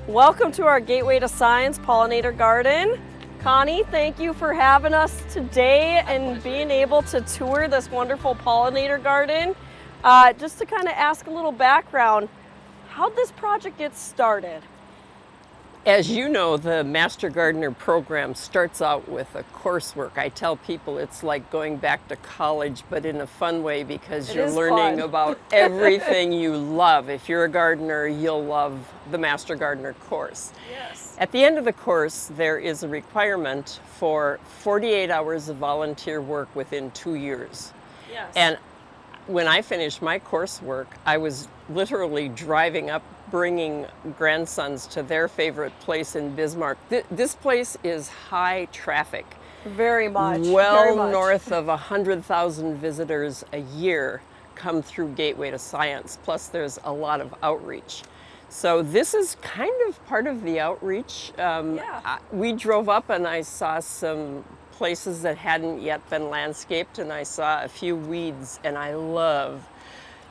Welcome to our Gateway to Science Pollinator Garden. Connie, thank you for having us today and being able to tour this wonderful pollinator garden. Just to kind of ask a little background, how'd this project get started? As you know, the Master Gardener program starts out with a coursework. I tell people it's like going back to college, but in a fun way, because you're learning about everything you love. If you're a gardener, you'll love the Master Gardener course. Yes. At the end of the course, there is a requirement for 48 hours of volunteer work within 2 years. Yes. And when I finished my coursework, I was literally driving up, bringing grandsons to their favorite place in Bismarck. This place is high traffic. Very much. Well north of 100,000 visitors a year come through Gateway to Science, plus there's a lot of outreach. So this is kind of part of the outreach. We drove up and I saw some places that hadn't yet been landscaped, and I saw a few weeds, and I love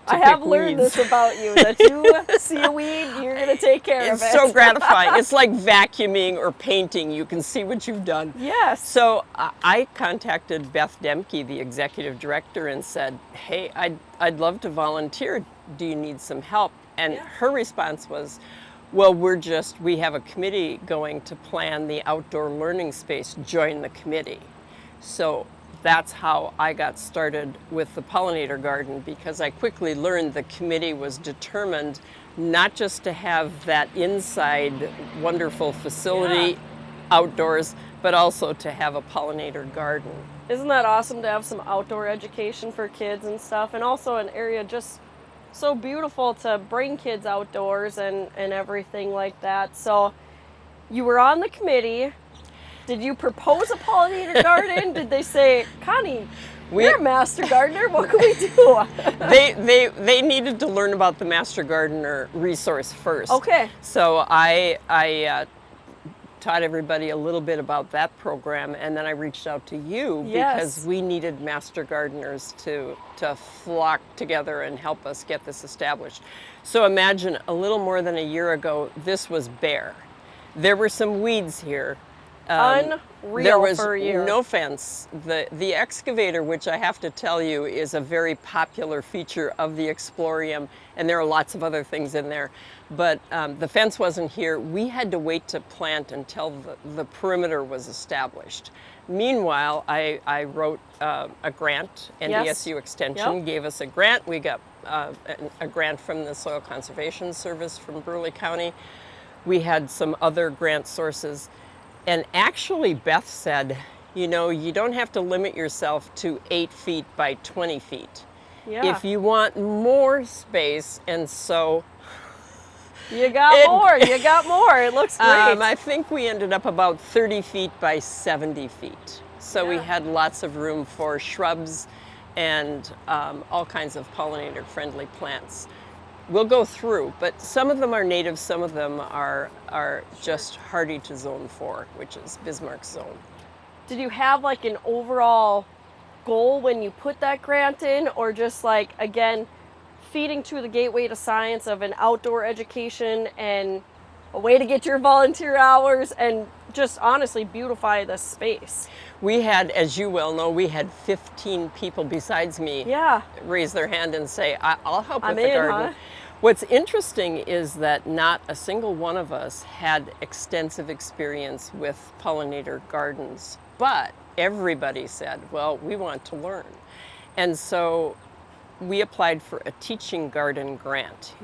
to I have pick learned weeds. this about you, that you see a weed, you're going to take care of it. It's so gratifying. It's like vacuuming or painting. You can see what you've done. Yes. So I contacted Beth Demke, the executive director, and said, hey, I'd love to volunteer. Do you need some help? And her response was, well, we have a committee going to plan the outdoor learning space. Join the committee. So that's how I got started with the pollinator garden, because I quickly learned the committee was determined not just to have that inside wonderful facility outdoors, but also to have a pollinator garden. Isn't that awesome to have some outdoor education for kids and stuff, and also an area just so beautiful to bring kids outdoors and everything like that. So you were on the committee. Did you propose a pollinator garden? Did they say, Connie, you're a master gardener, what can we do? They needed to learn about the Master Gardener resource first. Okay. So I taught everybody a little bit about that program, and then I reached out to you because we needed Master Gardeners to flock together and help us get this established. So imagine a little more than a year ago, this was bare. There were some weeds here. Unreal. There was for a year. no fence. The excavator, which I have to tell you is a very popular feature of the Explorium, and there are lots of other things in there, but the fence wasn't here. We had to wait to plant until the perimeter was established. Meanwhile, I wrote a grant. NDSU Extension gave us a grant. We got a grant from the Soil Conservation Service from Burleigh County. We had some other grant sources. And actually, Beth said, you know, you don't have to limit yourself to 8 feet by 20 feet. Yeah. If you want more space, and so... You got more. It looks great. I think we ended up about 30 feet by 70 feet. So we had lots of room for shrubs and all kinds of pollinator-friendly plants. We'll go through, but some of them are native, some of them are just hardy to Zone 4, which is Bismarck's zone. Did you have like an overall goal when you put that grant in, or just like, again, feeding to the Gateway to Science of an outdoor education and a way to get your volunteer hours and just honestly beautify the space? We had, as you well know, we had 15 people besides me raise their hand and say, I'll help with the garden. Huh? What's interesting is that not a single one of us had extensive experience with pollinator gardens, but everybody said, well, we want to learn. And so we applied for a teaching garden grant.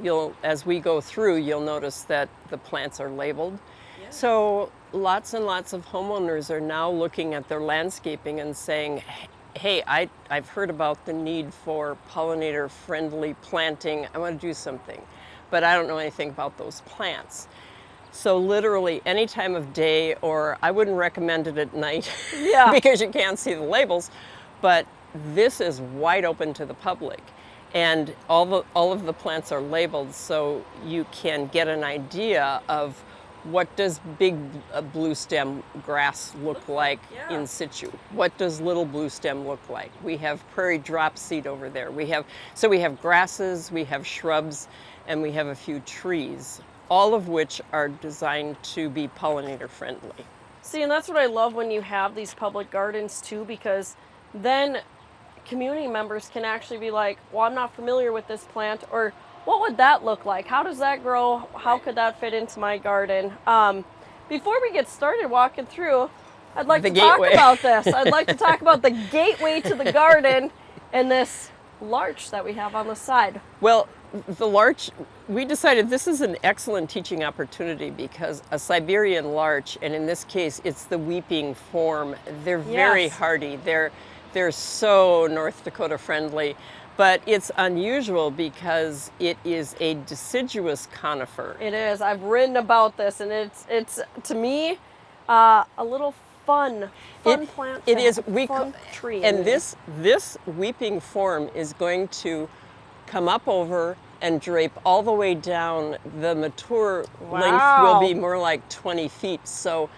As we go through, you'll notice that the plants are labeled. Yeah. So lots and lots of homeowners are now looking at their landscaping and saying, hey, I've heard about the need for pollinator-friendly planting. I want to do something, but I don't know anything about those plants. So literally any time of day, or I wouldn't recommend it at night because you can't see the labels, but this is wide open to the public. And all of the plants are labeled, so you can get an idea of what does big blue stem grass look like in situ? What does little blue stem look like? We have prairie drop seed over there. We have grasses, we have shrubs, and we have a few trees. all of which are designed to be pollinator friendly. See, and that's what I love when you have these public gardens too, because then community members can actually be like, well, I'm not familiar with this plant, or what would that look like? How does that grow? How could that fit into my garden? Before we get started walking through, I'd like to talk about this. I'd like to talk about the gateway to the garden and this larch that we have on the side. Well, the larch, we decided this is an excellent teaching opportunity because a Siberian larch, and in this case, it's the weeping form, they're very hardy. They're so North Dakota friendly, but it's unusual because it is a deciduous conifer. It is. I've written about this, and it's to me a little fun plant. It is. Fun tree. And this weeping form is going to come up over and drape all the way down. The mature length will be more like 20 feet. So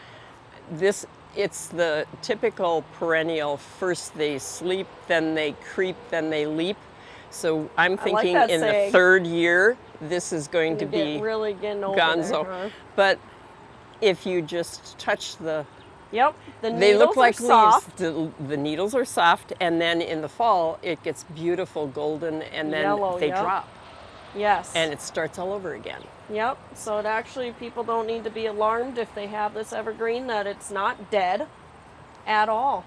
it's the typical perennial. First they sleep, then they creep, then they leap. So I'm thinking in the third year, this is going to be really getting over gonzo. there, huh? But if you just touch the they look like soft. The needles are soft, and then in the fall it gets beautiful golden, and then yellow, they drop. Yes. And it starts all over again. Yep. So it actually, people don't need to be alarmed if they have this evergreen that it's not dead at all.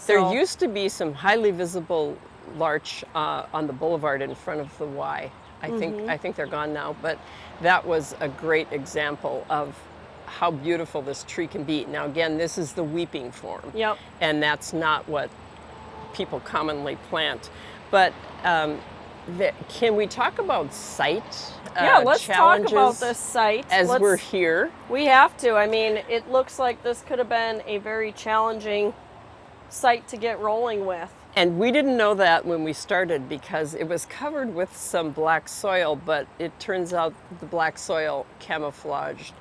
There used to be some highly visible larch on the boulevard in front of the Y. I think they're gone now, but that was a great example of how beautiful this tree can be. Now again, this is the weeping form. Yep. And that's not what people commonly plant. But can we talk about site let's talk about this site. We're here. We have to. I mean, it looks like this could have been a very challenging site to get rolling with. And we didn't know that when we started because it was covered with some black soil, but it turns out the black soil camouflaged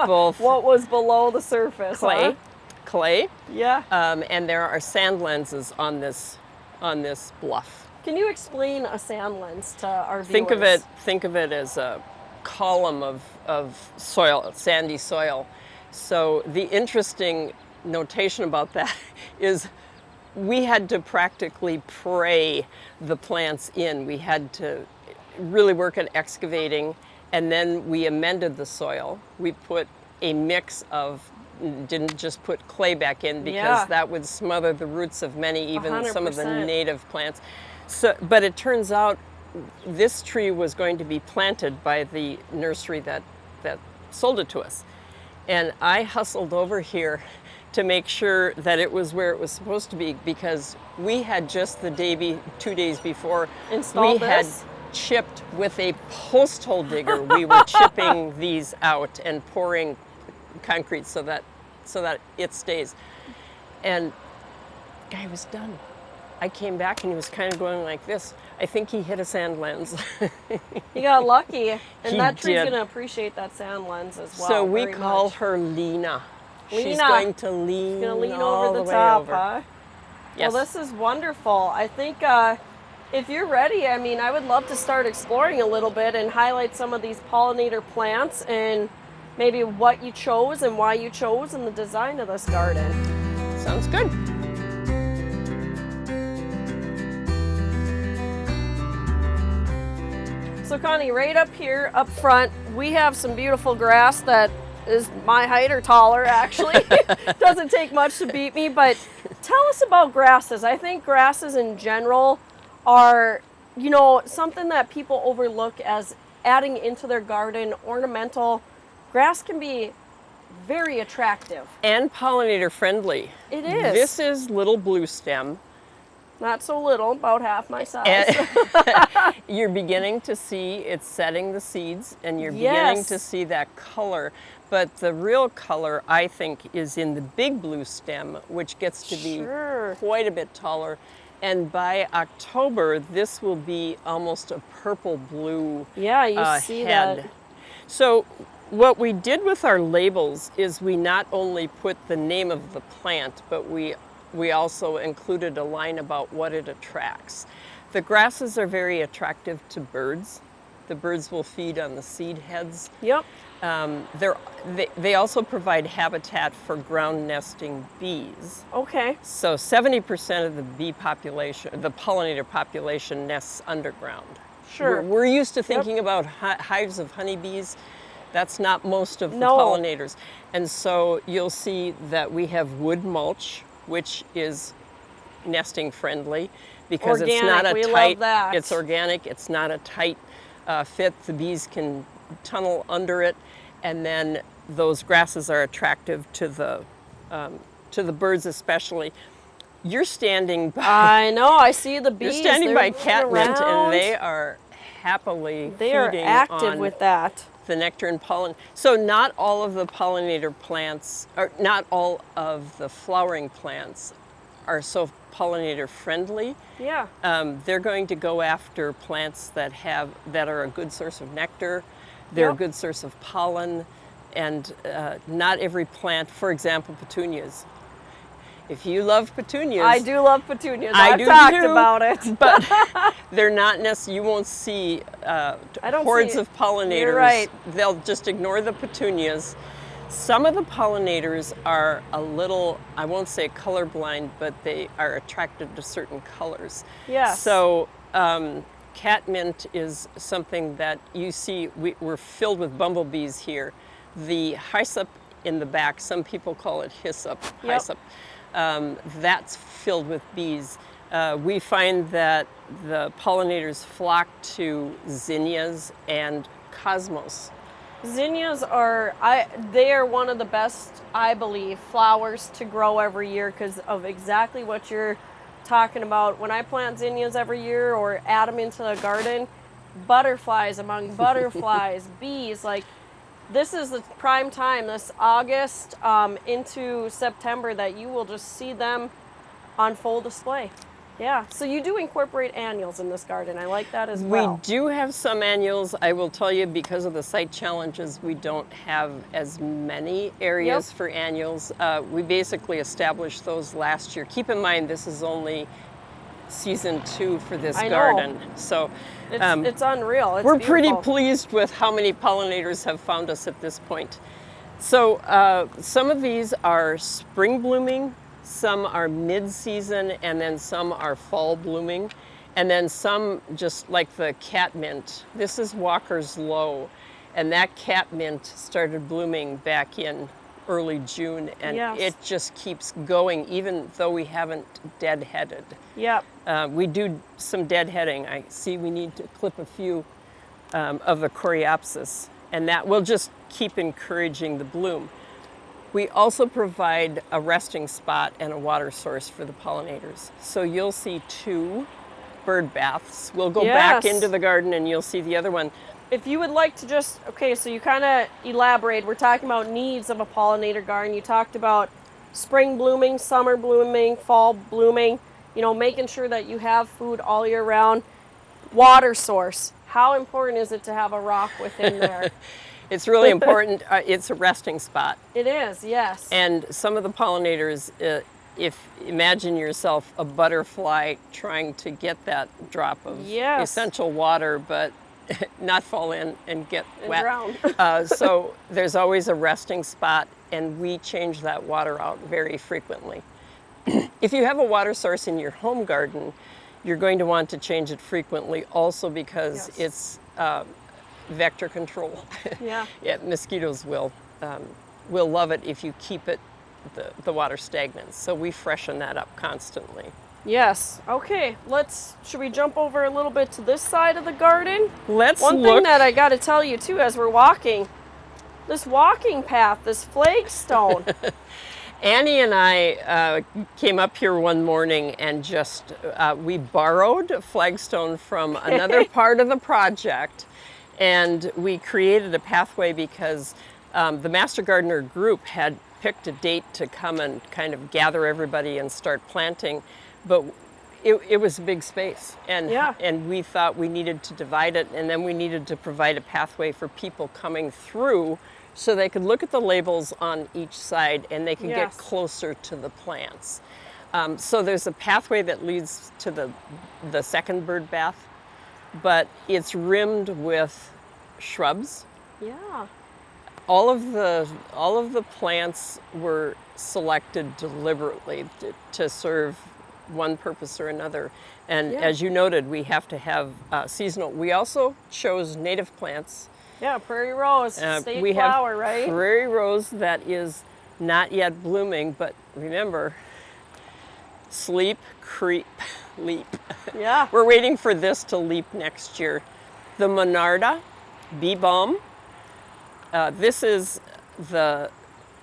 both what was below the surface. Clay. Yeah. And there are sand lenses on this bluff. Can you explain a sand lens to our viewers? Think of it as a column of soil, sandy soil. So the interesting notation about that is we had to practically pray the plants in. We had to really work at excavating, and then we amended the soil. We put a mix of, didn't just put clay back in because that would smother the roots of many, even 100%. Some of the native plants. So, but it turns out this tree was going to be planted by the nursery that sold it to us. And I hustled over here to make sure that it was where it was supposed to be because we had just 2 days before installed had chipped with a post hole digger. We were chipping these out and pouring concrete so that it stays. And guy was done. I came back and he was kind of going like this. I think he hit a sand lens. He got lucky, and that tree's going to appreciate that sand lens as well. So we call her Lena. She's going to lean, over the top, huh? Yes. Well, this is wonderful. I think if you're ready, I mean, I would love to start exploring a little bit and highlight some of these pollinator plants and maybe what you chose and why you chose and the design of this garden. Sounds good. So Connie, right up here, up front, we have some beautiful grass that is my height or taller, actually. Doesn't take much to beat me, but tell us about grasses. I think grasses in general are, something that people overlook as adding into their garden, ornamental. Grass can be very attractive. And pollinator friendly. It is. This is little blue stem. Not so little, about half my size. You're beginning to see it's setting the seeds, and you're beginning to see that color. But the real color, I think, is in the big blue stem, which gets to be quite a bit taller. And by October, this will be almost a purple-blue see head. that. So what we did with our labels is we not only put the name of the plant, but we also included a line about what it attracts. The grasses are very attractive to birds. The birds will feed on the seed heads. Yep. They also provide habitat for ground nesting bees. Okay. So 70% of the bee population, the pollinator population, nests underground. Sure. We're used to thinking about hives of honeybees. That's not most of the No. pollinators. And so you'll see that we have wood mulch, which is nesting friendly because it's not a We tight, love that. it's organic, it's not a tight fit. The bees can tunnel under it, and then those grasses are attractive to the birds especially. You're standing by, I know. I see the bees. you're standing They're by moving catmint, around. and they are happily They are feeding active on with that. the nectar and pollen. So not all of the pollinator plants, or not all of the flowering plants are so pollinator friendly. Yeah. They're going to go after plants that are a good source of nectar. They're a Yep. good source of pollen, and not every plant, for example, petunias. If you love petunias, I do love petunias. I I've do talked too. about it. but they're not necessarily, you won't see don't hordes see- of pollinators. You're right. They'll just ignore the petunias. Some of the pollinators are a little, I won't say colorblind, but they are attracted to certain colors. Yes. So catmint is something that you see, we're filled with bumblebees here. The hyssop in the back, some people call it hyssop, Yep. hyssop. That's filled with bees. We find that the pollinators flock to zinnias and cosmos. Zinnias they are one of the best, I believe, flowers to grow every year because of exactly what you're talking about. When I plant zinnias every year or add them into the garden, butterflies among butterflies, bees, like this is the prime time, this August into September, that you will just see them on full display. Yeah, so you do incorporate annuals in this garden. I like that as well. We do have some annuals. I will tell you, because of the site challenges, we don't have as many areas Yep. for annuals. We basically established those last year. Keep in mind, this is only season 2 for this I know. garden. So It's unreal. It's we're pretty beautiful. pleased with how many pollinators have found us at this point. So some of these are spring blooming, some are mid-season, and then some are fall blooming. And then some, just like the catmint, this is Walker's Low, and that catmint started blooming back in early June, and Yes. it just keeps going even though we haven't deadheaded. Yep. We do some deadheading. I see we need to clip a few of the coreopsis, and that will just keep encouraging the bloom. We also provide a resting spot and a water source for the pollinators. So you'll see 2 bird baths. We'll go back Yes. into the garden and you'll see the other one. If you would like to just, okay, so you kind of elaborate. We're talking about needs of a pollinator garden. You talked about spring blooming, summer blooming, fall blooming, making sure that you have food all year round. Water source. How important is it to have a rock within there? It's really important. It's a resting spot. It is, yes. And some of the pollinators, imagine yourself a butterfly trying to get that drop of Yes. essential water, but not fall in and get And wet. drown. So there's always a resting spot, and we change that water out very frequently. If you have a water source in your home garden, you're going to want to change it frequently also because Yes. it's vector control. Yeah. Yeah, mosquitoes will love it if you keep the water stagnant. So we freshen that up constantly. Yes. Okay, should we jump over a little bit to this side of the garden? Let's One look. thing that I got to tell you too, as we're walking, this walking path, this flagstone. Annie and I came up here one morning and just we borrowed a flagstone from another part of the project, and we created a pathway because the Master Gardener group had picked a date to come and kind of gather everybody and start planting, but it was a big space, and Yeah. and we thought we needed to divide it, and then we needed to provide a pathway for people coming through so they could look at the labels on each side and they could Yes. get closer to the plants. So there's a pathway that leads to the second bird bath. but it's rimmed with shrubs. Yeah. All of the plants were selected deliberately to serve one purpose or another. And Yeah. as you noted, we have to have seasonal. We also chose native plants. Yeah, prairie rose, state we flower, have right? prairie rose that is not yet blooming, but remember, sleep, creep, leap. Yeah. We're waiting for this to leap next year. The Monarda, bee balm. This is the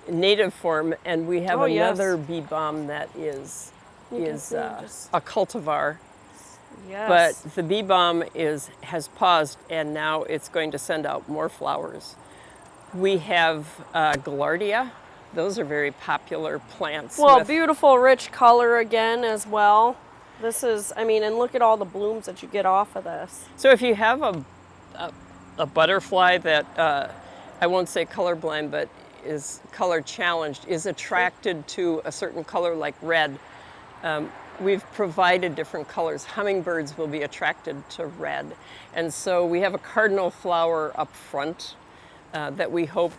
native form, and we have Oh, yes. another bee balm that is You can see just- a cultivar. Yes. But the bee balm has paused, and now it's going to send out more flowers. We have Gaillardia. Those are very popular plants. Well, beautiful, rich color again as well. This is, I mean, and look at all the blooms that you get off of this. So if you have a butterfly that, I won't say colorblind, but is color challenged, is attracted to a certain color like red, we've provided different colors. Hummingbirds will be attracted to red. And so we have a cardinal flower up front that we hope,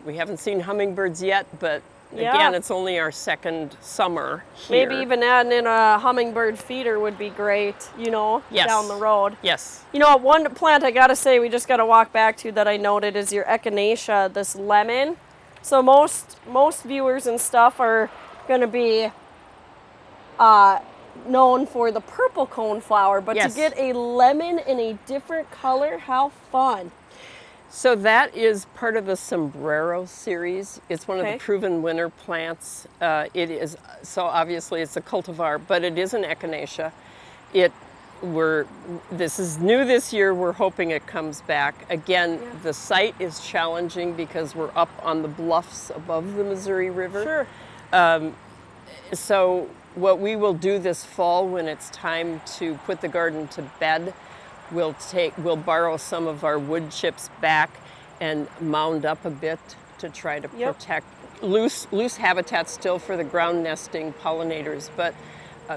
we haven't seen hummingbirds yet, but again, it's only our second summer here. Maybe even adding in a hummingbird feeder would be great, you know, Yes. down the road. Yes. You know, one plant I gotta say we just gotta walk back to that I noted is your echinacea, this lemon. So most viewers and stuff are gonna be known for the purple cone flower, but Yes. to get a lemon in a different color, how fun. So that is part of the sombrero series. It's one of Okay. the proven winter plants. It is, so obviously it's a cultivar, but it is an echinacea. This is new this year. We're hoping it comes back. Again, the site is challenging because we're up on the bluffs above the Missouri River. Sure. So what we will do this fall when it's time to put the garden to bed, we'll borrow some of our wood chips back and mound up a bit to try to protect loose habitat still for the ground nesting pollinators, but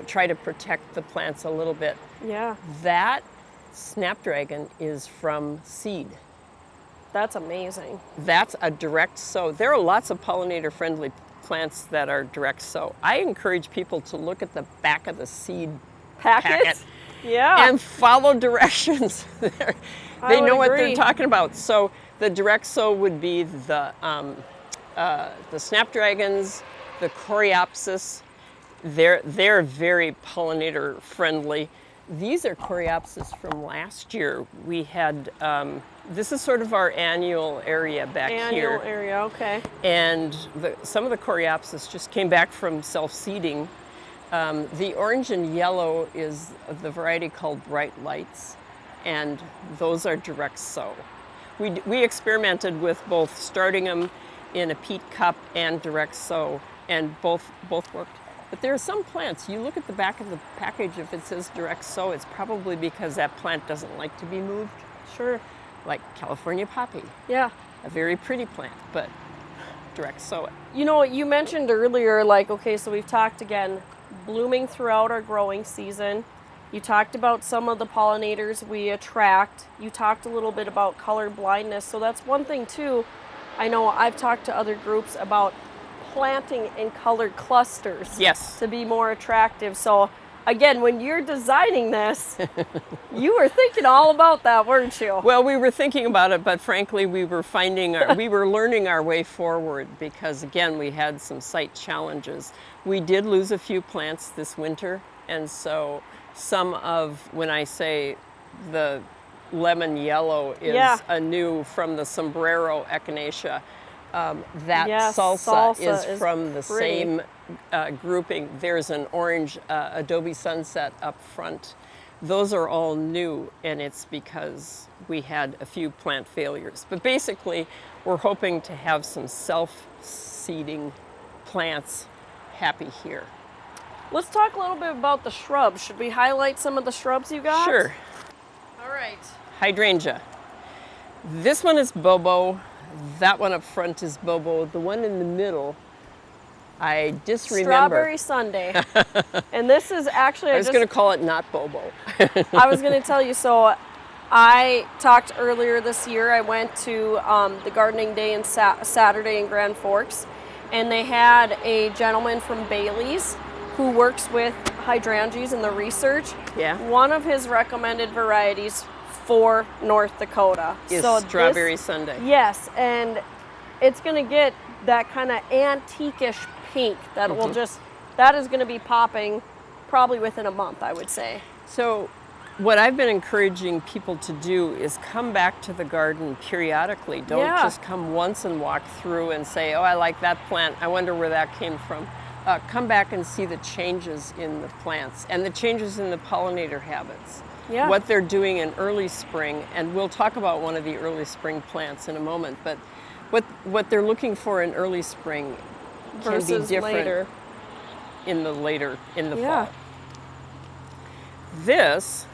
try to protect the plants a little bit. Yeah. That snapdragon is from seed. That's amazing. That's a direct sow. There are lots of pollinator friendly plants that are direct sow. I encourage people to look at the back of the seed packet. Yeah. And follow directions. They know what they're talking about. So the direct sow would be the snapdragons, the coreopsis. They're very pollinator friendly. These are coreopsis from last year. We had, this is sort of our annual area back here. Annual area, okay. And some of the coreopsis just came back from self-seeding. The orange and yellow is the variety called Bright Lights, and those are direct sow. We experimented with both starting them in a peat cup and direct sow, and both worked. But there are some plants, you look at the back of the package, if it says direct sow, it's probably because that plant doesn't like to be moved. Sure. Like California poppy. Yeah. A very pretty plant, but direct sow it. You know, you mentioned earlier, like, okay, so we've talked again, blooming throughout our growing season. You talked about some of the pollinators we attract. You talked a little bit about color blindness. So that's one thing too. I know I've talked to other groups about planting in colored clusters. Yes. To be more attractive. So again, when you're designing this, you were thinking all about that, weren't you? Well, we were thinking about it, but frankly, we were learning our way forward because again, we had some site challenges. We did lose a few plants this winter, and so some of, when I say the lemon yellow is a new from the sombrero echinacea, that salsa is from the same grouping. There's an orange Adobe Sunset up front. Those are all new, and it's because we had a few plant failures. But basically, we're hoping to have some self-seeding plants happy here. Let's talk a little bit about the shrubs. Should we highlight some of the shrubs you got? Sure. All right. Hydrangea. This one is Bobo. That one up front is Bobo. The one in the middle, I disremember. Strawberry Sunday. And this is actually, I was going to call it not Bobo. I was going to tell you, so I talked earlier this year, I went to the gardening day in Saturday in Grand Forks, and they had a gentleman from Bailey's who works with hydrangeas in the research. Yeah. One of his recommended varieties for North Dakota Is so Strawberry Sundae. Yes, and it's going to get that kind of antique-ish pink that will that is going to be popping probably within a month, I would say. So what I've been encouraging people to do is come back to the garden periodically. Don't just come once and walk through and say, oh, I like that plant. I wonder where that came from. Come back and see the changes in the plants and the changes in the pollinator habits. Yeah. What they're doing in early spring, and we'll talk about one of the early spring plants in a moment, but what they're looking for in early spring can be different in the fall. This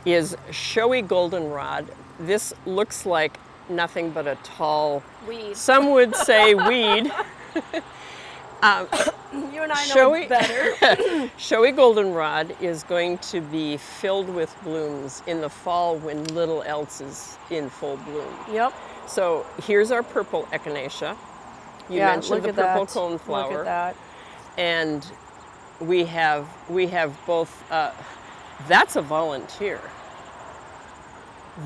is showy goldenrod. This looks like nothing but a tall weed. Some would say weed. You and I know better. Showy goldenrod is going to be filled with blooms in the fall when little else is in full bloom. Yep. So here's our purple echinacea. You mentioned the purple coneflower. Look at that. And we have both. That's a volunteer.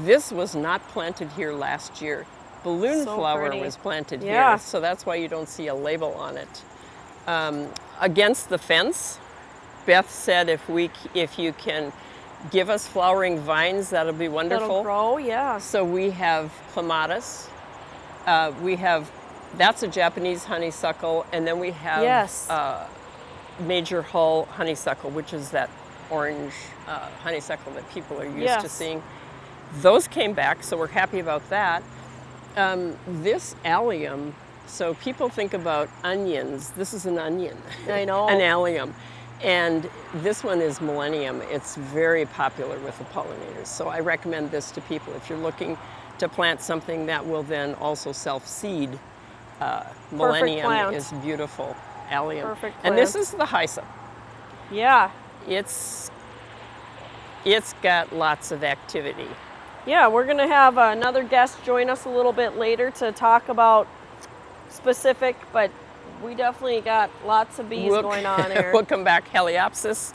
This was not planted here last year. Balloon flower was planted here, so that's why you don't see a label on it. Against the fence, Beth said if you can give us flowering vines, that'll be wonderful. That'll grow, yeah. So we have clematis. That's a Japanese honeysuckle, and then we have major hull honeysuckle, which is that orange honeysuckle that people are used to seeing. Those came back, so we're happy about that. This allium, so people think about onions. This is an onion. I know. An allium. And this one is Millennium. It's very popular with the pollinators. So I recommend this to people. If you're looking to plant something that will then also self-seed, Millennium is beautiful. Allium. Perfect plant. And this is the hyssop. Yeah. It's got lots of activity. Yeah, we're going to have another guest join us a little bit later to talk about specific, but we definitely got lots of bees going on here. We'll come back. Heliopsis.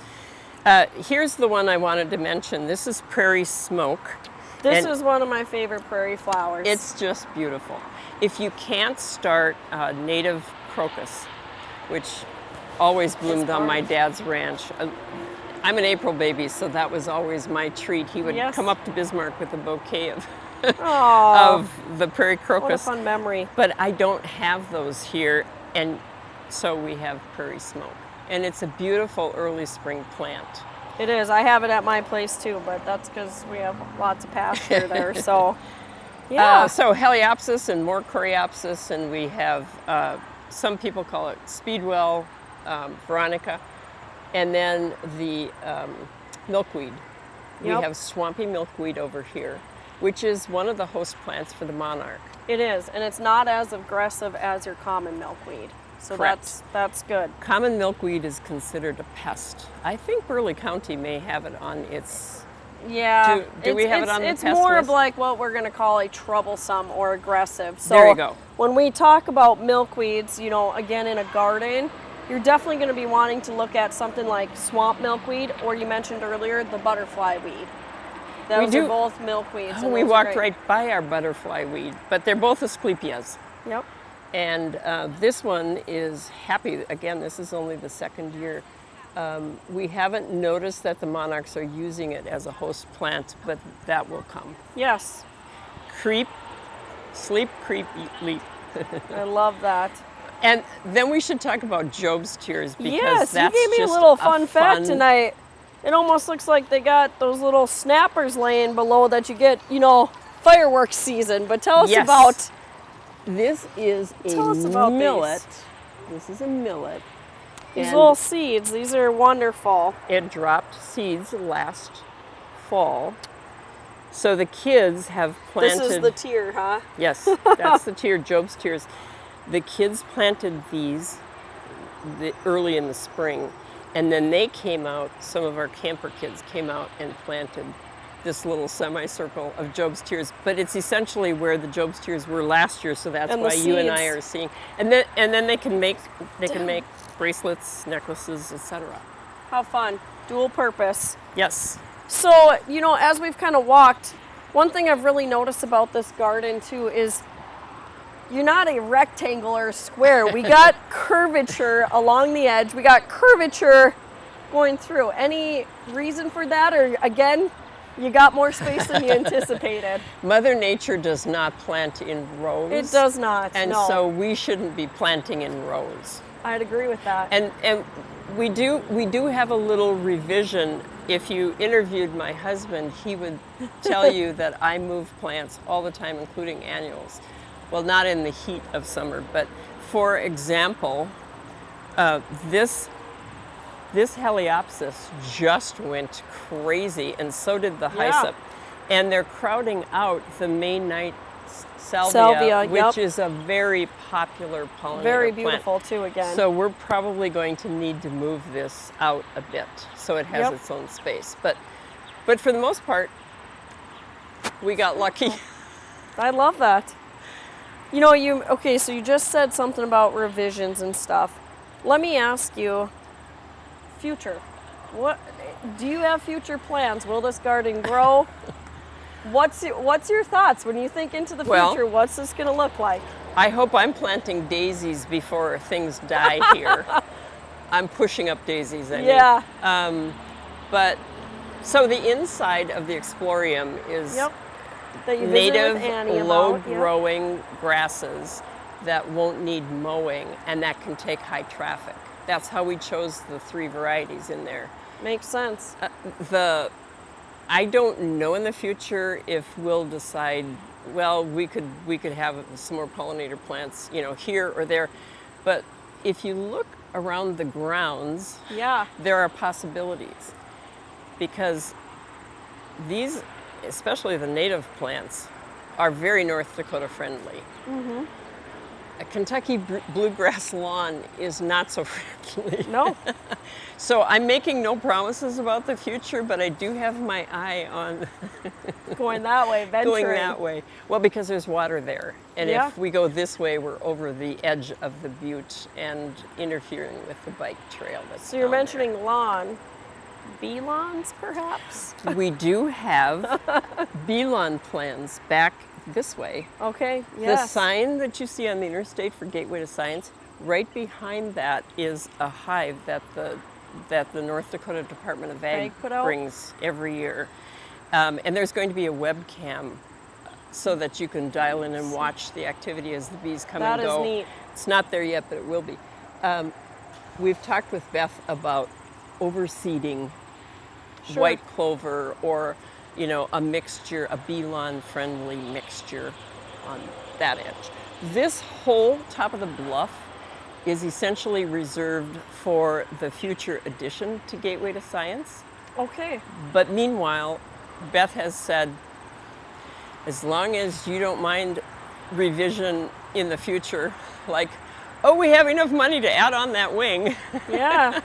Here's the one I wanted to mention. This is prairie smoke. This is one of my favorite prairie flowers. It's just beautiful. If you can't start native crocus, which always bloomed on my dad's ranch. I'm an April baby, so that was always my treat. He would come up to Bismarck with a bouquet of the prairie crocus. What a fun memory. But I don't have those here, and so we have prairie smoke. And it's a beautiful early spring plant. It is. I have it at my place too, but that's because we have lots of pasture there. So, so Heliopsis and more Coreopsis, and we have, some people call it Speedwell, Veronica. And then the milkweed. We have swampy milkweed over here, which is one of the host plants for the monarch. It is, and it's not as aggressive as your common milkweed. So that's good. Common milkweed is considered a pest. I think Burleigh County may have it on its... Yeah. Do we have it on the pest list? It's more of like what we're going to call a troublesome or aggressive. So there you go. When we talk about milkweeds, you know, again in a garden, you're definitely going to be wanting to look at something like swamp milkweed, or you mentioned earlier, the butterfly weed. Those are both milkweeds. Oh, we walked right by our butterfly weed, but they're both Asclepias. Yep. And this one is happy. Again, this is only the second year. We haven't noticed that the monarchs are using it as a host plant, but that will come. Yes. Creep, sleep, creep, eat, leap. I love that. And then we should talk about Job's tears, because you gave me a little fun fact, and it almost looks like they got those little snappers laying below that you get, you know, fireworks season. But tell us about. This is a millet. This is a millet. These little seeds, these are wonderful. It dropped seeds last fall. So the kids have planted. This is the tear, huh? Yes, that's the tear, Job's tears. The kids planted these early in the spring, and then they came out, some of our camper kids came out and planted this little semicircle of Job's tears, but it's essentially where the Job's tears were last year, so that's And the why you and I seeds. are seeing. And then they can make bracelets, necklaces, etc. How fun. Dual purpose. Yes. So, you know, as we've kind of walked, one thing I've really noticed about this garden too is you're not a rectangle or a square. We got curvature along the edge. We got curvature going through. Any reason for that? Or again, you got more space than you anticipated? Mother Nature does not plant in rows. It does not, And no. so we shouldn't be planting in rows. I'd agree with that. And we do have a little revision. If you interviewed my husband, he would tell you that I move plants all the time, including annuals. Well, not in the heat of summer, but for example, this Heliopsis just went crazy, and so did the hyssop. And they're crowding out the May night salvia, which yep. is a very popular pollinator Very plant. beautiful too, again. So we're probably going to need to move this out a bit so it has Yep. its own space. But for the most part, we got lucky. I love that. You know, so you just said something about revisions and stuff. Let me ask you, future. What do you have future plans? Will this garden grow? What's your thoughts when you think into the future? Well, What's this going to look like? I hope I'm planting daisies before things die here. I'm pushing up daisies, I mean. Yeah. But so the inside of the Explorium is Yep. That you visited native, with Annie about. low-growing grasses that won't need mowing and that can take high traffic. That's how we chose the 3 varieties in there. Makes sense. I don't know in the future if we'll decide, well, we could have some more pollinator plants, you know, here or there. But if you look around the grounds, Yeah. there are possibilities, because these, especially the native plants, are very North Dakota friendly. Mm-hmm. A Kentucky bluegrass lawn is not so friendly. No. So I'm making no promises about the future, but I do have my eye on Going that way, venturing. going that way. Well, because there's water there. And Yeah. if we go this way, we're over the edge of the butte and interfering with the bike trail that's So you're down there. mentioning lawn. Bee lawns, perhaps? We do have bee lawn plans back this way. Okay, The yes. sign that you see on the interstate for Gateway to Science, right behind that is a hive that the North Dakota Department of Ag Ag put out? brings every year. And there's going to be a webcam so that you can dial in and watch the activity as the bees come That and is go. neat. It's not there yet, but it will be. We've talked with Beth about overseeding Sure. white clover, or a mixture, a bee lawn friendly mixture on that edge. This whole top of the bluff is essentially reserved for the future addition to Gateway to Science. Okay. But meanwhile, Beth has said, as long as you don't mind revision in the future, like, oh, we have enough money to add on that wing, Yeah.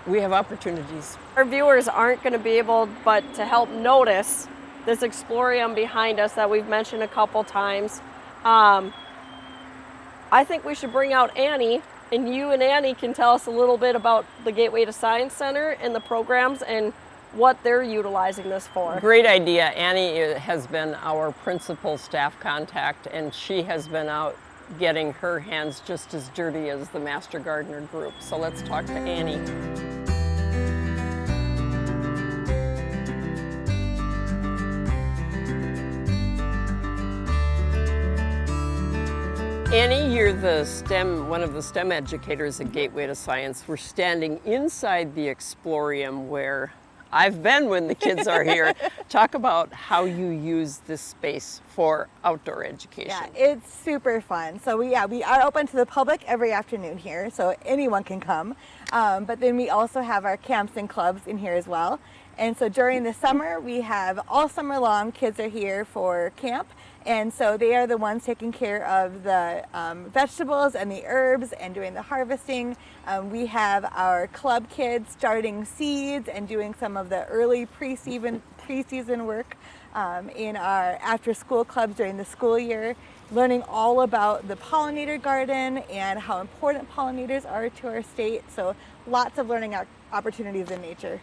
we have opportunities. Our viewers aren't going to be able but to help notice this Explorium behind us that we've mentioned a couple times. I think we should bring out Annie, and you and Annie can tell us a little bit about the Gateway to Science Center and the programs and what they're utilizing this for. Great idea. Annie has been our principal staff contact, and she has been out getting her hands just as dirty as the Master Gardener group. So let's talk to Annie. Annie, you're one of the STEM educators at Gateway to Science. We're standing inside the Explorium where I've been when the kids are here. Talk about how you use this space for outdoor education. Yeah, it's super fun. So we are open to the public every afternoon here, so anyone can come. But then we also have our camps and clubs in here as well. And so during the summer, we have all summer long, kids are here for camp. And so they are the ones taking care of the vegetables and the herbs and doing the harvesting. We have our club kids starting seeds and doing some of the early pre-seed preseason work in our after-school clubs during the school year, learning all about the pollinator garden and how important pollinators are to our state. So lots of learning opportunities in nature.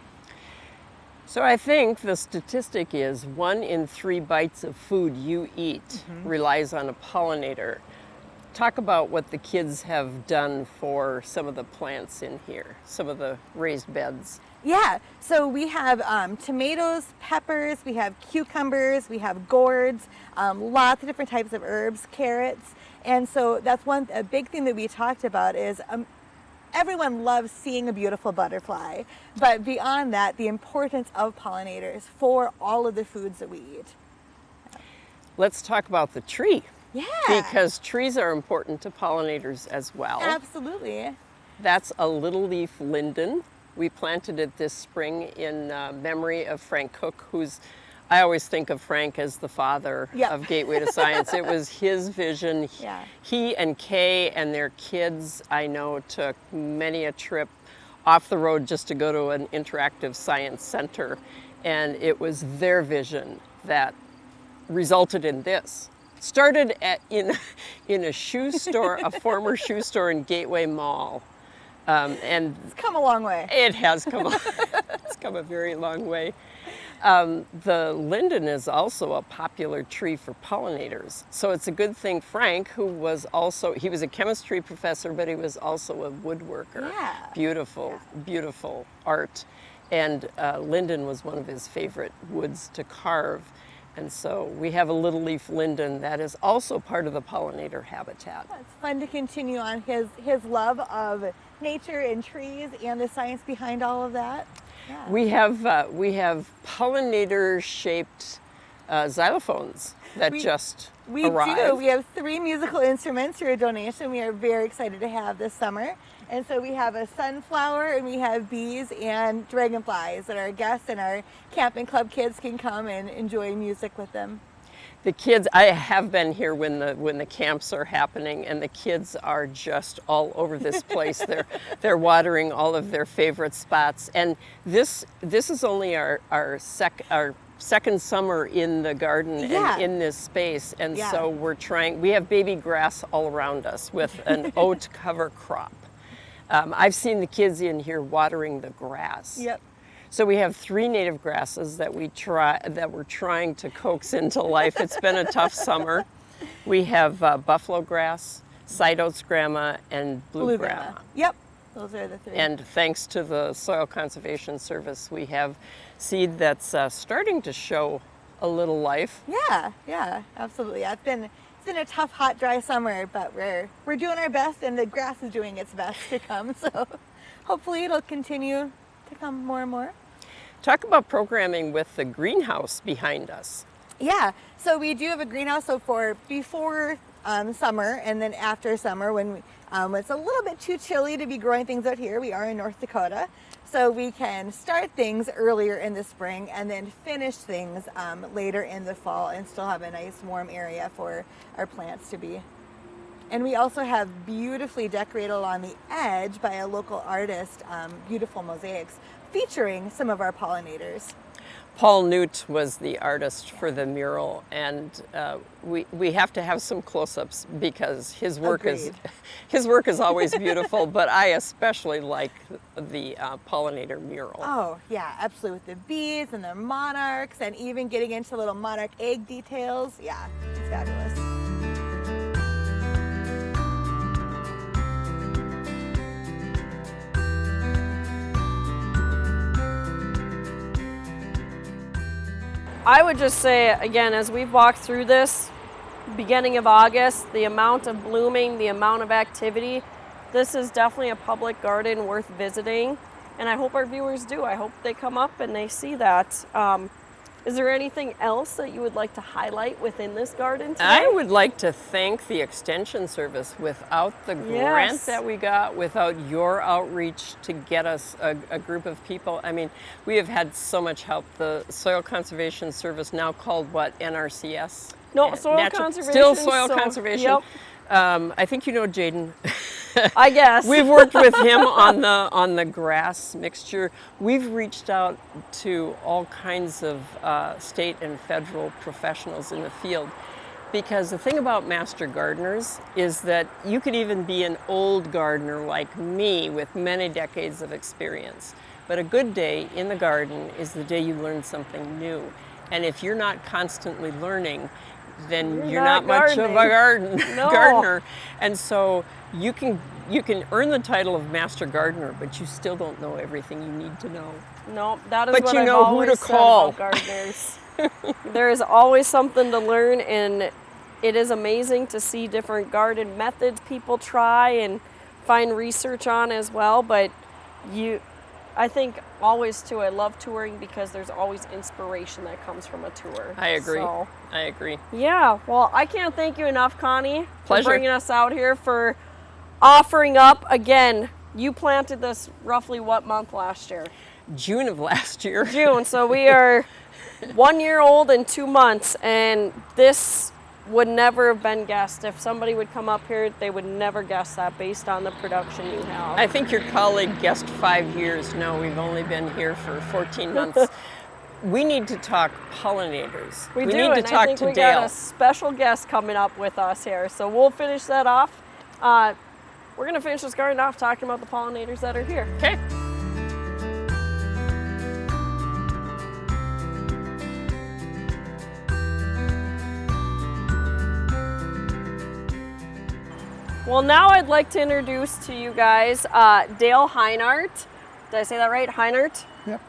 So I think the statistic is 1 in 3 bites of food you eat relies on a pollinator. Talk about what the kids have done for some of the plants in here, some of the raised beds. Yeah, so we have tomatoes, peppers, we have cucumbers, we have gourds, lots of different types of herbs, carrots. And so that's a big thing that we talked about is everyone loves seeing a beautiful butterfly, but beyond that, the importance of pollinators for all of the foods that we eat. Let's talk about the tree. Yeah. Because trees are important to pollinators as well. Absolutely. That's a little leaf linden. We planted it this spring in memory of Frank Cook, I always think of Frank as the father of Gateway to Science. It was his vision. Yeah. He and Kay and their kids, I know, took many a trip off the road just to go to an interactive science center. And it was their vision that resulted in this. Started in a shoe store, a former shoe store in Gateway Mall. And it's come a long way. It has come. It's come a very long way. The linden is also a popular tree for pollinators, so it's a good thing. Frank, he was a chemistry professor, but he was also a woodworker. Yeah. Beautiful, beautiful art, and linden was one of his favorite woods to carve. And so we have a little leaf linden that is also part of the pollinator habitat. It's fun to continue on his love of nature and trees and the science behind all of that. Yeah. We have pollinator-shaped xylophones that just arrived. We do. We have 3 musical instruments for a donation we are very excited to have this summer. And so we have a sunflower and we have bees and dragonflies that our guests and our camping club kids can come and enjoy music with them. The kids, I have been here when the camps are happening, and the kids are just all over this place. They're watering all of their favorite spots, and this is only our second summer in the garden and in this space, and so we're trying. We have baby grass all around us with an oat cover crop. I've seen the kids in here watering the grass. Yep. So we have 3 native grasses that we're trying to coax into life. It's been a tough summer. We have buffalo grass, side oats grama, and blue grama. Yep, those are the 3. And thanks to the Soil Conservation Service, we have seed that's starting to show a little life. Yeah, absolutely. It's been a tough, hot, dry summer, but we're doing our best, and the grass is doing its best to come. So hopefully it'll continue to come more and more. Talk about programming with the greenhouse behind us. Yeah, so we do have a greenhouse. So for before summer and then after summer, when it's a little bit too chilly to be growing things out here, we are in North Dakota. So we can start things earlier in the spring and then finish things later in the fall and still have a nice warm area for our plants to be. And we also have beautifully decorated along the edge by a local artist, beautiful mosaics featuring some of our pollinators. Paul Newt was the artist for the mural, and we have to have some close-ups because his work is always beautiful. But I especially like the pollinator mural. Oh yeah, absolutely, with the bees and the monarchs, and even getting into little monarch egg details. Yeah, it's fabulous. I would just say, again, as we've walked through this, beginning of August, the amount of blooming, the amount of activity, this is definitely a public garden worth visiting, and I hope our viewers do. I hope they come up and they see that. Is there anything else that you would like to highlight within this garden today? I would like to thank the Extension Service. Without the grant that we got, without your outreach to get us a group of people, I mean, we have had so much help. The Soil Conservation Service, now called what, NRCS? No, Soil Conservation. Still Soil Conservation. Yep. I think you know Jaden. I guess. We've worked with him on the grass mixture. We've reached out to all kinds of state and federal professionals in the field, because the thing about master gardeners is that you could even be an old gardener like me with many decades of experience. But a good day in the garden is the day you learn something new. And if you're not constantly learning, then you're not much of a gardener. And so you can earn the title of master gardener, but you still don't know everything you need to know. No, that is but what you I've know always who to call. said about gardeners. There is always something to learn, and it is amazing to see different garden methods people try and find research on as well. But I think always too, I love touring because there's always inspiration that comes from a tour. I agree. So, I agree. yeah, well, I can't thank you enough, Connie, Pleasure. for bringing us out here, for offering up. Again, you planted this roughly what month last year? June of last year. June. So we are 1 year old and 2 months, and this would never have been guessed. If somebody would come up here, they would never guess that based on the production you have. I think your colleague guessed 5 years. No, we've only been here for 14 months. We need to talk pollinators. We do, need to and talk I think to we Dale. got a special guest coming up with us here. So we'll finish that off. We're gonna finish this garden off talking about the pollinators that are here. Okay. Well, now I'd like to introduce to you guys Dale Heinert. Did I say that right? Heinert? Yep.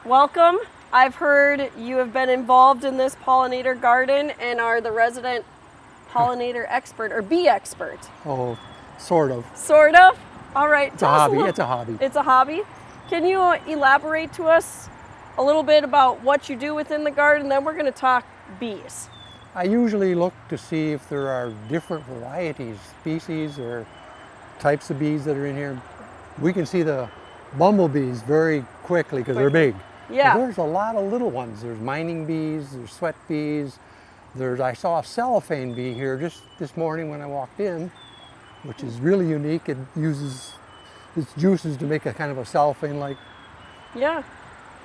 Welcome. I've heard you have been involved in this pollinator garden and are the resident pollinator expert or bee expert. Oh, sort of. Sort of? All right. It's a hobby. It's a hobby. It's a hobby. Can you elaborate to us a little bit about what you do within the garden? Then we're going to talk bees. I usually look to see if there are different varieties, species, or types of bees that are in here. We can see the bumblebees very quickly because they're big. Yeah. But there's a lot of little ones. There's mining bees, there's sweat bees. I saw a cellophane bee here just this morning when I walked in, which is really unique. It uses its juices to make a kind of a cellophane-like Yeah.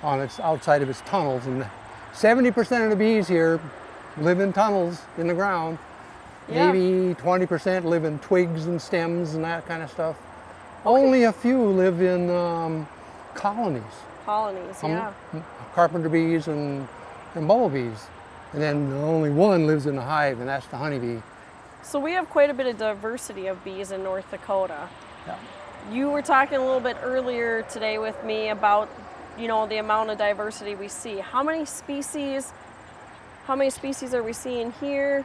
on its outside of its tunnels. And 70% of the bees here live in tunnels in the ground. Yeah. Maybe 20% live in twigs and stems and that kind of stuff. Only a few live in colonies. Colonies, yeah. Carpenter bees and bumblebees. And then only one lives in the hive, and that's the honeybee. So we have quite a bit of diversity of bees in North Dakota. Yeah. You were talking a little bit earlier today with me about, the amount of diversity we see. How many species are we seeing here?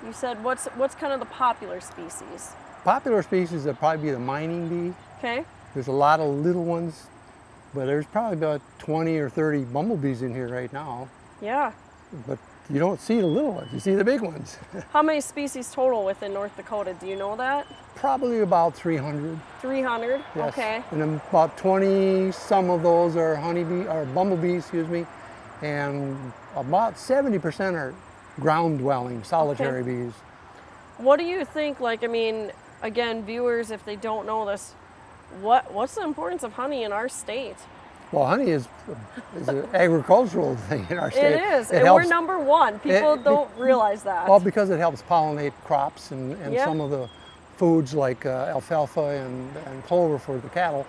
You said what's kind of the popular species? Popular species would probably be the mining bee. Okay. There's a lot of little ones, but there's probably about 20 or 30 bumblebees in here right now. Yeah. But you don't see the little ones, you see the big ones. How many species total within North Dakota? Do you know that? Probably about 300. 300? Yes. Okay. And then about 20, some of those are bumblebees, and about 70% are ground dwelling, solitary bees. What do you think, again, viewers, if they don't know this, what's the importance of honey in our state? Well, honey is an agricultural thing in our state. It is, and we're number one. People don't realize that. Well, because it helps pollinate crops and Yeah. some of the foods like alfalfa and clover for the cattle.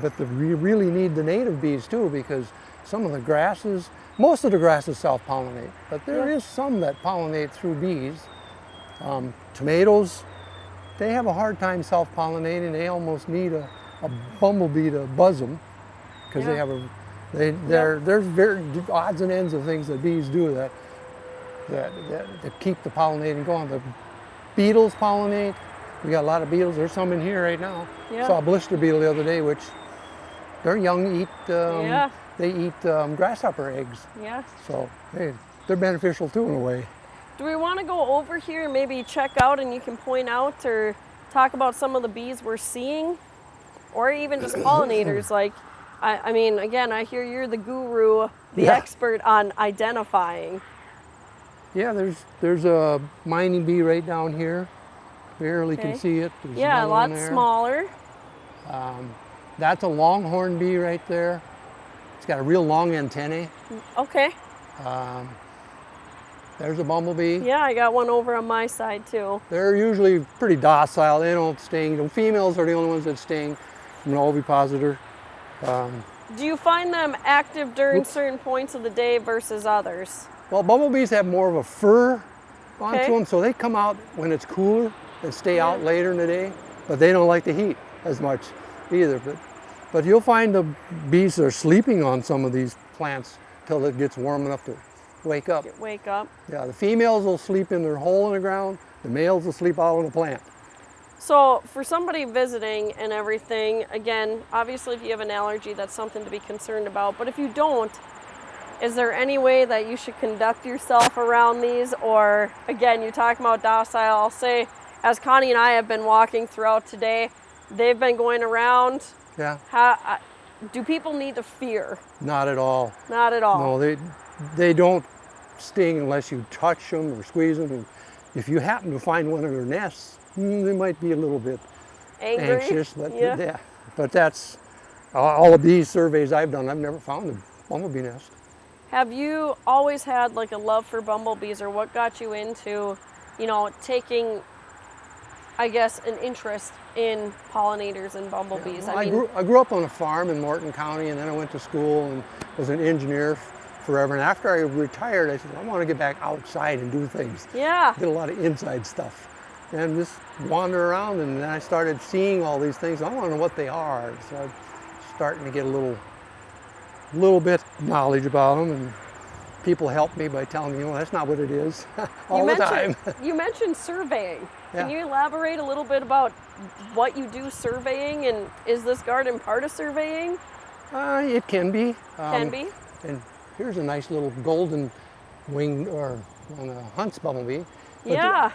But we really need the native bees too, because some of the grasses, most of the grasses self-pollinate, but there is some that pollinate through bees. Tomatoes, they have a hard time self-pollinating. They almost need a bumblebee to buzz them, because there's very odds and ends of things that bees do that keep the pollinating going. The beetles pollinate. We got a lot of beetles. There's some in here right now. Yeah. Saw a blister beetle the other day, which their young they eat grasshopper eggs. Yeah. So they're beneficial too in a way. Do we want to go over here and maybe check out, and you can point out or talk about some of the bees we're seeing? Or even just pollinators, again, I hear you're the guru, the expert on identifying. Yeah, there's a mining bee right down here. Barely can Okay. see it. There's Yeah, a another one lot there. smaller. That's a longhorn bee right there. It's got a real long antennae. Okay. There's a bumblebee. Yeah, I got one over on my side too. They're usually pretty docile. They don't sting. The females are the only ones that sting. I'm an ovipositor. Do you find them active during certain points of the day versus others? Well, bumblebees have more of a fur onto Okay. them, so they come out when it's cooler and stay out later in the day. But they don't like the heat as much either. But you'll find the bees are sleeping on some of these plants till it gets warm enough to wake up. Wake up. Yeah, the females will sleep in their hole in the ground. The males will sleep out on the plant. So for somebody visiting and everything, again, obviously if you have an allergy, that's something to be concerned about. But if you don't, is there any way that you should conduct yourself around these? Or again, you're talking about docile. I'll say, as Connie and I have been walking throughout today, they've been going around. Yeah, Do people need to fear? not at all. Not at all. No, they don't sting unless you touch them or squeeze them. And if you happen to find one of their nests, they might be a little bit Angry? anxious. But Yeah. but that's all of these surveys I've done. I've never found a bumblebee nest. Have you always had like a love for bumblebees, or what got you into, taking, I guess, an interest in pollinators and bumblebees? Well, I grew up on a farm in Morton County, and then I went to school and was an engineer forever. And after I retired, I said, I want to get back outside and do things. Yeah. Did a lot of inside stuff. And just wander around, and then I started seeing all these things. I want to know what they are. So I'm starting to get a little bit knowledge about them, and people help me by telling me, that's not what it is all the time. You mentioned surveying. Can Yeah. you elaborate a little bit about what you do surveying, and is this garden part of surveying? It can be. Can be. And here's a nice little golden winged or Hunt's bumblebee. But Yeah.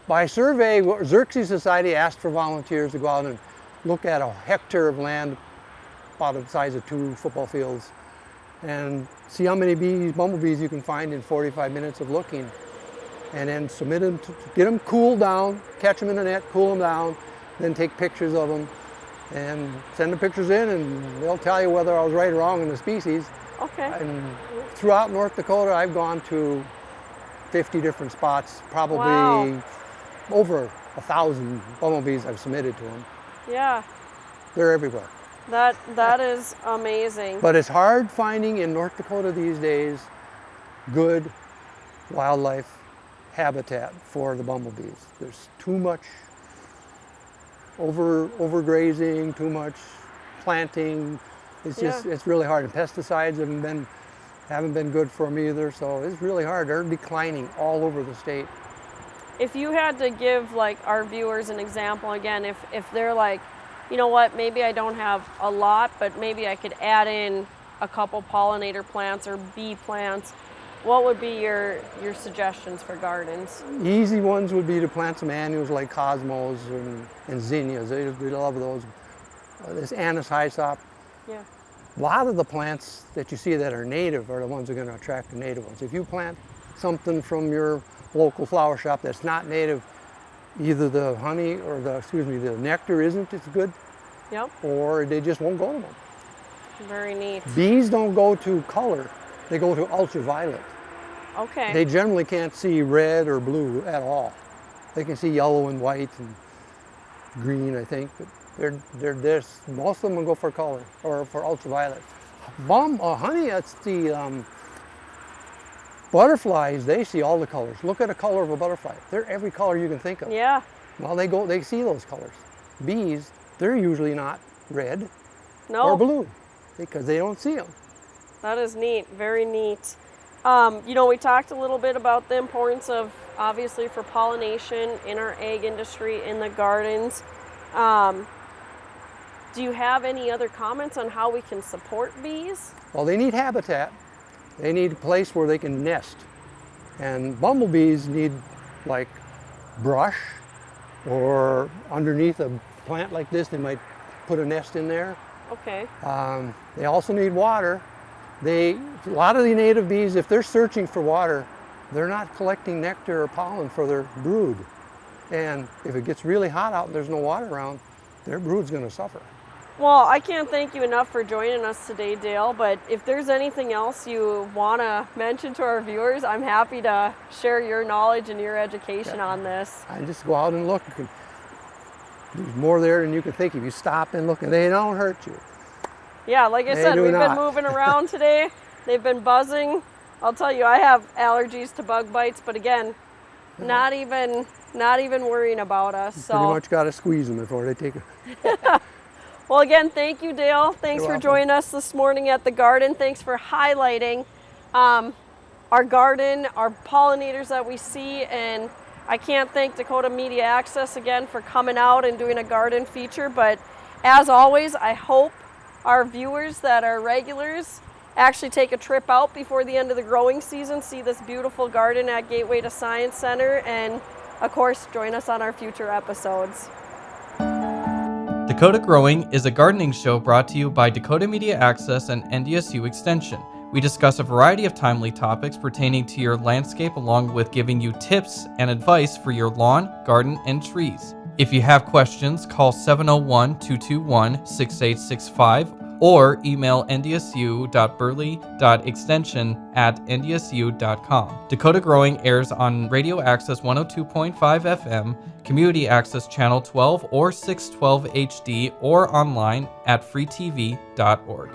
by survey, Xerxes Society asked for volunteers to go out and look at a hectare of land about the size of 2 football fields and see how many bumblebees you can find in 45 minutes of looking, and then submit them, get them cooled down, catch them in the net, cool them down, then take pictures of them and send the pictures in, and they'll tell you whether I was right or wrong in the species. Okay. And throughout North Dakota, I've gone to 50 different spots, probably Wow. over 1,000 bumblebees I've submitted to them. Yeah. They're everywhere. That is amazing. But it's hard finding in North Dakota these days good wildlife habitat for the bumblebees. There's too much overgrazing, too much planting. It's just it's really hard. And pesticides haven't been good for them either. So it's really hard. They're declining all over the state. If you had to give like our viewers an example again, if they're like, you know what, maybe I don't have a lot, but maybe I could add in a couple pollinator plants or bee plants, what would be your suggestions for gardens? Easy ones would be to plant some annuals like cosmos and zinnias. They love those. This anise hyssop. Yeah. A lot of the plants that you see that are native are the ones that are going to attract the native ones. If you plant something from your local flower shop that's not native, either the honey or the nectar isn't as good, Yep. or they just won't go to them. Very neat. Bees don't go to color, they go to ultraviolet. Okay. They generally can't see red or blue at all. They can see yellow and white and green, I think, but most of them will go for color or for ultraviolet. Honey, that's the butterflies. They see all the colors. Look at a color of a butterfly. They're every color you can think of. Yeah. Well, they see those colors. Bees, they're usually not red No. or blue because they don't see them. That is neat. Very neat. We talked a little bit about the importance of, obviously, for pollination in our egg industry, in the gardens. Do you have any other comments on how we can support bees? Well, they need habitat. They need a place where they can nest. And bumblebees need like brush, or underneath a plant like this, they might put a nest in there. Okay. They also need water. A lot of the native bees, if they're searching for water, they're not collecting nectar or pollen for their brood. And if it gets really hot out and there's no water around, their brood's going to suffer. Well, I can't thank you enough for joining us today, Dale, but if there's anything else you want to mention to our viewers, I'm happy to share your knowledge and your education on this. I just go out and look. There's more there than you can think. If you stop and look, and they don't hurt you. Yeah, like I They said, do we've not. been moving around today. They've been buzzing. I'll tell you, I have allergies to bug bites, but again, not even worrying about us. You pretty much got to squeeze them before they take a... Well, again, thank you, Dale. Thanks You're for welcome. joining us this morning at the garden. Thanks for highlighting our garden, our pollinators that we see, and I can't thank Dakota Media Access again for coming out and doing a garden feature, but as always, I hope our viewers that are regulars actually take a trip out before the end of the growing season, see this beautiful garden at Gateway to Science Center, and of course, join us on our future episodes. Dakota Growing is a gardening show brought to you by Dakota Media Access and NDSU Extension. We discuss a variety of timely topics pertaining to your landscape, along with giving you tips and advice for your lawn, garden, and trees. If you have questions, call 701-221-6865 or email ndsu.burley.extension@ndsu.com. Dakota Growing airs on Radio Access 102.5 FM, Community Access Channel 12 or 612 HD, or online at freetv.org.